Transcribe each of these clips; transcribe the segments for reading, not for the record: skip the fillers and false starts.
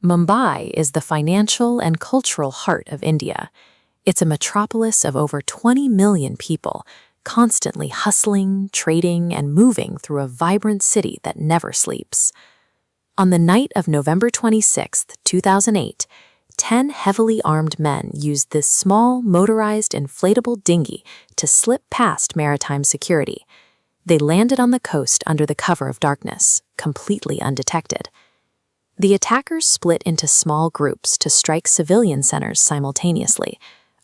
Mumbai is the financial and cultural heart of India. It's a metropolis of over 20 million people, constantly hustling, trading, and moving through a vibrant city that never sleeps. On the night of November 26, 2008, 10 heavily armed men used this small, motorized, inflatable dinghy to slip past maritime security. They landed on the coast under the cover of darkness, completely undetected. The attackers split into small groups to strike civilian centers simultaneously,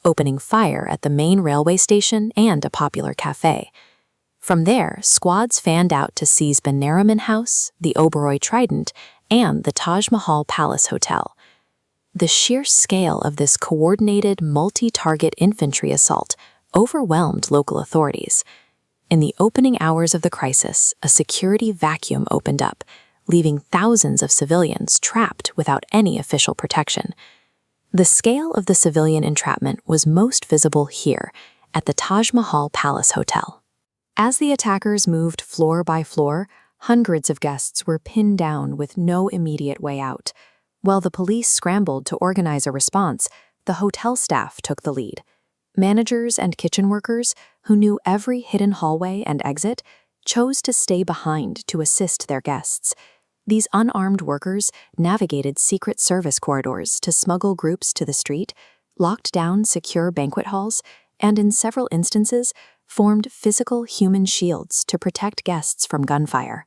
opening fire at the main railway station and a popular cafe. From there, squads fanned out to seize Banaraman House, the Oberoi Trident, and the Taj Mahal Palace Hotel. The sheer scale of this coordinated, multi-target infantry assault overwhelmed local authorities. In the opening hours of the crisis, a security vacuum opened up, leaving thousands of civilians trapped without any official protection. The scale of the civilian entrapment was most visible here, at the Taj Mahal Palace Hotel. As the attackers moved floor by floor, hundreds of guests were pinned down with no immediate way out. While the police scrambled to organize a response, the hotel staff took the lead. Managers and kitchen workers, who knew every hidden hallway and exit, chose to stay behind to assist their guests. These unarmed workers navigated secret service corridors to smuggle groups to the street, locked down secure banquet halls, and in several instances formed physical human shields to protect guests from gunfire.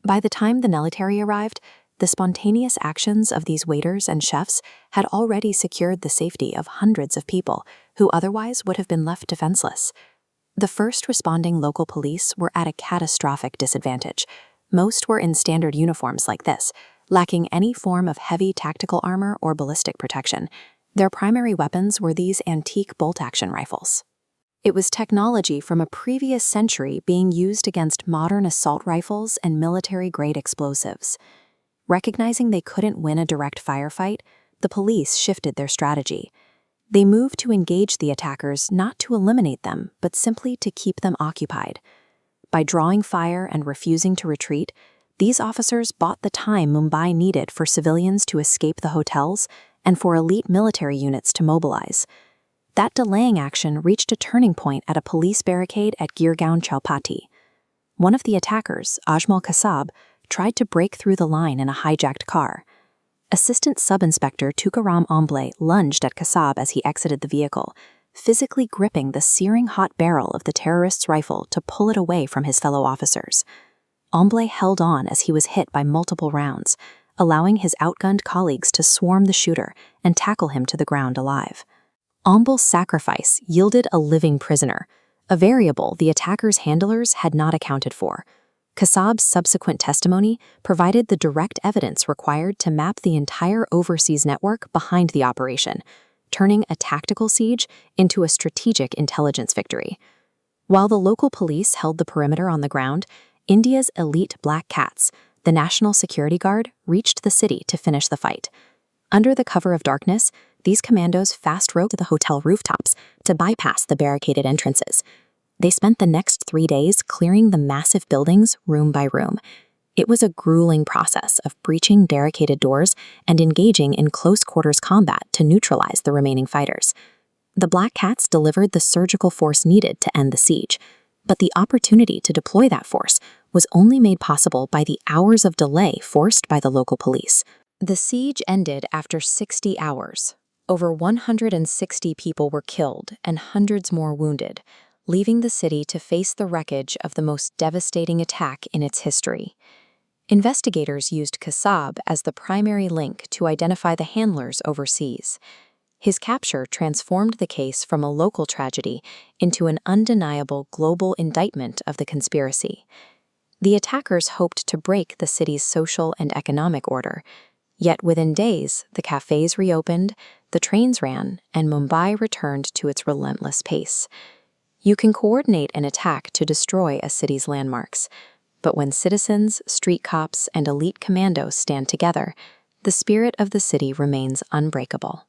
By the time the military arrived, the spontaneous actions of these waiters and chefs had already secured the safety of hundreds of people who otherwise would have been left defenseless. The first responding local police were at a catastrophic disadvantage. Most were in standard uniforms like this, lacking any form of heavy tactical armor or ballistic protection. Their primary weapons were these antique bolt-action rifles. It was technology from a previous century being used against modern assault rifles and military-grade explosives. Recognizing they couldn't win a direct firefight, the police shifted their strategy. They moved to engage the attackers not to eliminate them, but simply to keep them occupied. By drawing fire and refusing to retreat, these officers bought the time Mumbai needed for civilians to escape the hotels and for elite military units to mobilize. That delaying action reached a turning point at a police barricade at Girgaon Chowpatty. One of the attackers, Ajmal Kasab, tried to break through the line in a hijacked car. Assistant Sub-Inspector Tukaram Amble lunged at Kasab as he exited the vehicle, physically gripping the searing hot barrel of the terrorist's rifle to pull it away from his fellow officers. Amble held on as he was hit by multiple rounds, allowing his outgunned colleagues to swarm the shooter and tackle him to the ground alive. Amble's sacrifice yielded a living prisoner, a variable the attackers' handlers had not accounted for. Kasab's subsequent testimony provided the direct evidence required to map the entire overseas network behind the operation, turning a tactical siege into a strategic intelligence victory. While the local police held the perimeter on the ground, India's elite Black Cats, the National Security Guard, reached the city to finish the fight. Under the cover of darkness, these commandos fast-rode to the hotel rooftops to bypass the barricaded entrances. They spent the next 3 days clearing the massive buildings room by room. It was a grueling process of breaching barricaded doors and engaging in close-quarters combat to neutralize the remaining fighters. The Black Cats delivered the surgical force needed to end the siege, but the opportunity to deploy that force was only made possible by the hours of delay forced by the local police. The siege ended after 60 hours. Over 160 people were killed and hundreds more wounded, leaving the city to face the wreckage of the most devastating attack in its history. Investigators used Kasab as the primary link to identify the handlers overseas. His capture transformed the case from a local tragedy into an undeniable global indictment of the conspiracy. The attackers hoped to break the city's social and economic order. Yet within days, the cafes reopened, the trains ran, and Mumbai returned to its relentless pace. You can coordinate an attack to destroy a city's landmarks, but when citizens, street cops, and elite commandos stand together, the spirit of the city remains unbreakable.